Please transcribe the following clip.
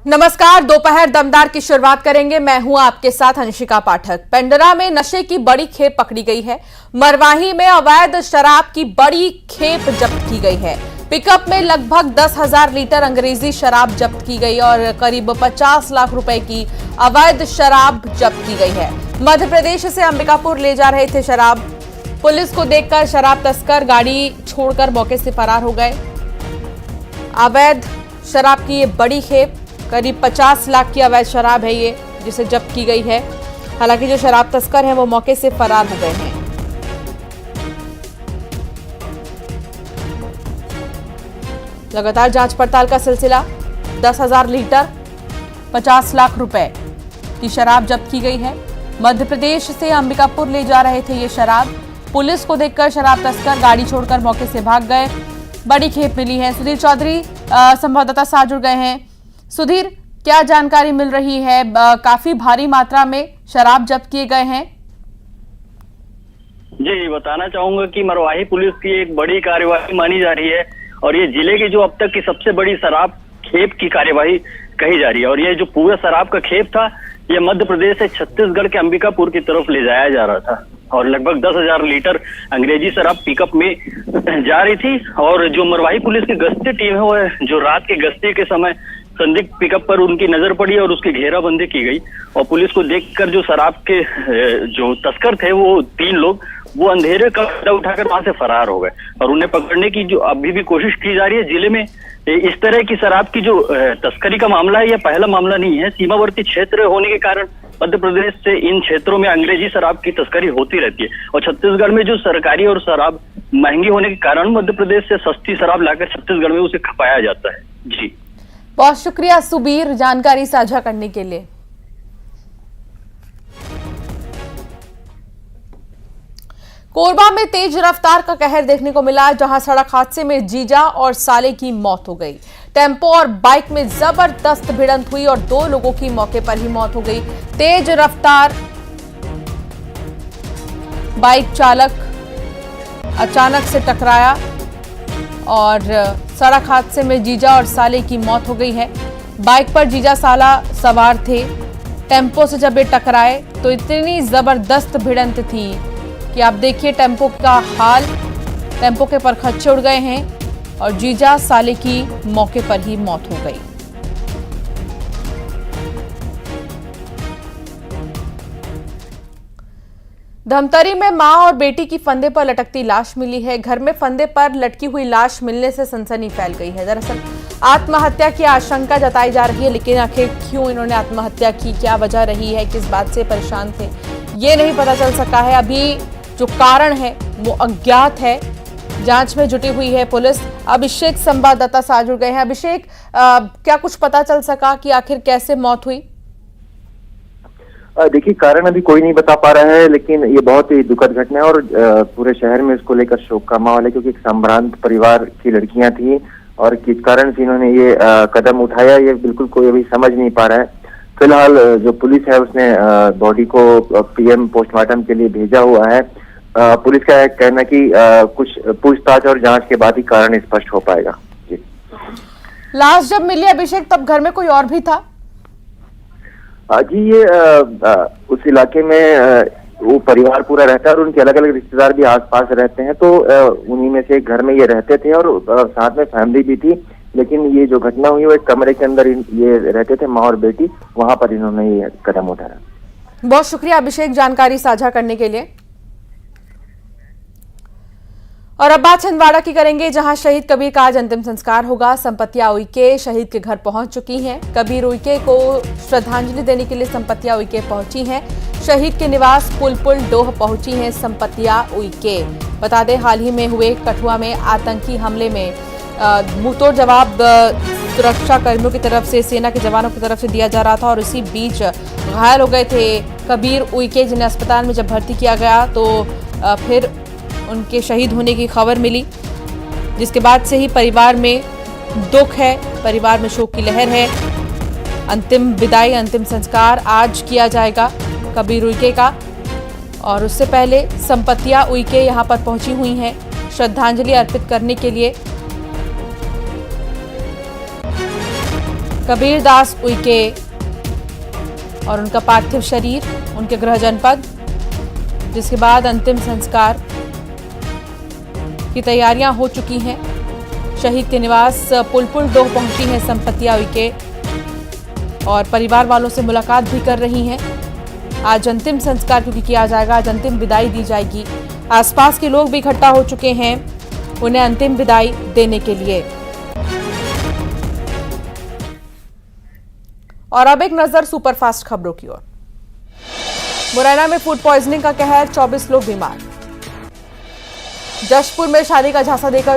नमस्कार। दोपहर दमदार की शुरुआत करेंगे। मैं हूं आपके साथ अंशिका पाठक। पेंड्रा में नशे की बड़ी खेप पकड़ी गई है। मरवाही में अवैध शराब की बड़ी खेप जब्त की गई है। पिकअप में लगभग 10,000 लीटर अंग्रेजी शराब जब्त की गई और करीब 50 लाख रुपए की अवैध शराब जब्त की गई है। मध्य प्रदेश से अंबिकापुर ले जा रहे थे शराब। पुलिस को देखकर शराब तस्कर गाड़ी छोड़कर मौके से फरार हो गए। अवैध शराब की ये बड़ी खेप, करीब 50 लाख की अवैध शराब है ये, जिसे जब्त की गई है। हालांकि जो शराब तस्कर हैं वो मौके से फरार हो गए हैं। लगातार जांच पड़ताल का सिलसिला। 10,000 लीटर 50 लाख रुपए की शराब जब्त की गई है। मध्य प्रदेश से अंबिकापुर ले जा रहे थे ये शराब। पुलिस को देखकर शराब तस्कर गाड़ी छोड़कर मौके से भाग गए। बड़ी खेप मिली है। सुधीर चौधरी संवाददाता साथ जुड़ गए हैं। सुधीर, क्या जानकारी मिल रही है? काफी भारी मात्रा में शराब जब्त किए गए हैं। जी, बताना चाहूंगा कि मरवाही पुलिस की एक बड़ी कार्यवाही मानी जा रही है और ये जिले की जो अब तक की सबसे बड़ी शराब खेप की कार्यवाही कही जा रही है। और ये जो पूरा शराब का खेप था, ये मध्य प्रदेश से छत्तीसगढ़ के अंबिकापुर की तरफ ले जाया जा रहा था और लगभग 10,000 लीटर अंग्रेजी शराब पिकअप में जा रही थी। और जो मरवाही पुलिस की गश्ती टीम है, वो जो रात की गश्ती के समय संदिग्ध पिकअप पर उनकी नजर पड़ी और उसकी घेराबंदी की गई। और पुलिस को देखकर जो शराब के जो तस्कर थे, वो 3 लोग, वो अंधेरे का फायदा उठाकर वहां से फरार हो गए और उन्हें पकड़ने की जो अभी भी कोशिश की जा रही है। जिले में इस तरह की शराब की जो तस्करी का मामला है, यह पहला मामला नहीं है। सीमावर्ती क्षेत्र होने के कारण मध्य प्रदेश से इन क्षेत्रों में अंग्रेजी शराब की तस्करी होती रहती है और छत्तीसगढ़ में जो सरकारी और शराब महंगी होने के कारण मध्य प्रदेश से सस्ती शराब लाकर छत्तीसगढ़ में उसे खपाया जाता है। जी, बहुत शुक्रिया सुबीर जानकारी साझा करने के लिए। कोरबा में तेज रफ्तार का कहर देखने को मिला, जहां सड़क हादसे में जीजा और साले की मौत हो गई। टेम्पो और बाइक में जबरदस्त भिड़ंत हुई और 2 लोगों की मौके पर ही मौत हो गई। तेज रफ्तार बाइक चालक अचानक से टकराया और सड़क हादसे में जीजा और साले की मौत हो गई है। बाइक पर जीजा साला सवार थे। टेम्पो से जब ये टकराए तो इतनी जबरदस्त भिड़ंत थी कि आप देखिए टेम्पो का हाल। टेम्पो के परखच्चे उड़ गए हैं और जीजा साले की मौके पर ही मौत हो गई। धमतरी में मां और बेटी की फंदे पर लटकती लाश मिली है। घर में फंदे पर लटकी हुई लाश मिलने से सनसनी फैल गई है। दरअसल आत्महत्या की आशंका जताई जा रही है, लेकिन आखिर क्यों इन्होंने आत्महत्या की, क्या वजह रही है, किस बात से परेशान थे, ये नहीं पता चल सका है। अभी जो कारण है वो अज्ञात है। जांच में जुटी हुई है पुलिस। अभिषेक संवाददाता साथ जुड़ गए हैं। अभिषेक, क्या कुछ पता चल सका कि आखिर कैसे मौत हुई? देखिए, कारण अभी कोई नहीं बता पा रहा है, लेकिन ये बहुत ही दुखद घटना है और पूरे शहर में इसको लेकर शोक का माहौल है, क्योंकि एक संभ्रांत परिवार की लड़कियां थी और किस कारण से इन्होंने ये कदम उठाया, ये बिल्कुल कोई अभी समझ नहीं पा रहा है। फिलहाल जो पुलिस है उसने बॉडी को पीएम पोस्टमार्टम के लिए भेजा हुआ है। पुलिस का कहना कि कुछ पूछताछ और जांच के बाद ही कारण स्पष्ट हो पाएगा। जी, लाश जब मिली अभिषेक, तब घर में कोई और भी था? जी, ये उस इलाके में वो परिवार पूरा रहता है और उनके अलग अलग रिश्तेदार भी आसपास रहते हैं, तो उन्हीं में से एक घर में ये रहते थे और साथ में फैमिली भी थी। लेकिन ये जो घटना हुई वो एक कमरे के अंदर ये रहते थे, माँ और बेटी, वहां पर इन्होंने ये कदम उठाया। बहुत शुक्रिया अभिषेक जानकारी साझा करने के लिए। और अब बात छिंदवाड़ा की करेंगे, जहां शहीद कबीर का आज अंतिम संस्कार होगा। संपत्तियां उइके शहीद के घर पहुंच चुकी हैं। कबीर उइके को श्रद्धांजलि देने के लिए संपत्तियां उइके पहुंची हैं। शहीद के निवास पुलपुल डोह पहुंची हैं संपत्तियां उइके। बता दें, हाल ही में हुए कठुआ में आतंकी हमले में मुंहतोड़ जवाब सुरक्षा कर्मियों की तरफ से, सेना के जवानों की तरफ से दिया जा रहा था और इसी बीच घायल हो गए थे कबीर उइके, जिन्हें अस्पताल में जब भर्ती किया गया तो फिर उनके शहीद होने की खबर मिली, जिसके बाद से ही परिवार में दुख है, परिवार में शोक की लहर है। अंतिम विदाई, अंतिम संस्कार आज किया जाएगा कबीर उइके का और उससे पहले संपत्तियां उइके यहां पर पहुंची हुई हैं श्रद्धांजलि अर्पित करने के लिए। कबीर दास उइके और उनका पार्थिव शरीर उनके गृह जनपद, जिसके बाद अंतिम संस्कार की तैयारियां हो चुकी हैं। शहीद के निवास पुलपुल डोह पहुंची है संपत्तियां उइके और परिवार वालों से मुलाकात भी कर रही हैं। आज अंतिम संस्कार क्योंकि किया जाएगा, आज अंतिम विदाई दी जाएगी। आसपास के लोग भी इकट्ठा हो चुके हैं उन्हें अंतिम विदाई देने के लिए। और अब एक नजर सुपरफास्ट खबरों की ओर। मुरैना में फूड पॉइजनिंग का कहर, 24 लोग बीमार। जशपुर में शादी का झांसा देकर